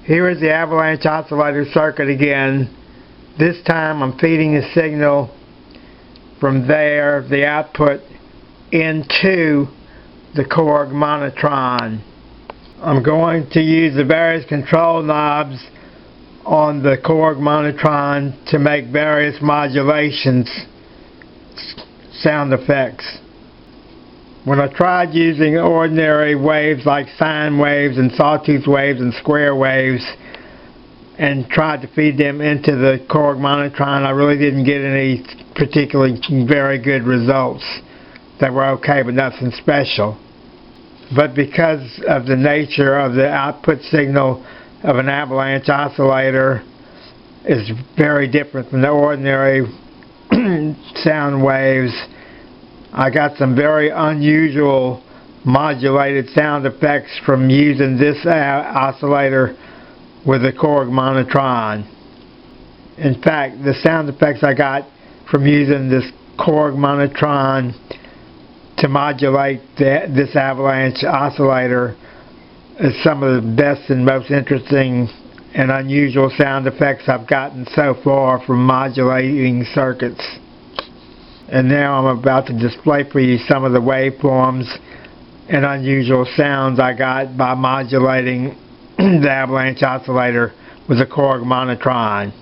Here is the Avalanche Oscillator circuit again. This time I'm feeding the signal from there, the output, into the Korg Monotron. I'm going to use the various control knobs on the Korg Monotron to make various modulations, sound effects. When I tried using ordinary waves like sine waves and sawtooth waves and square waves and tried to feed them into the Korg Monotron, I really didn't get any particularly very good results. They were okay, but nothing special. But because of the nature of the output signal of an Avalanche oscillator is very different from the ordinary sound waves, I got some very unusual modulated sound effects from using this oscillator with the Korg Monotron. In fact, the sound effects I got from using this Korg Monotron to modulate this Avalanche oscillator is some of the best and most interesting and unusual sound effects I've gotten so far from modulating circuits. And now I'm about to display for you some of the waveforms and unusual sounds I got by modulating the Avalanche oscillator with the Korg Monotron.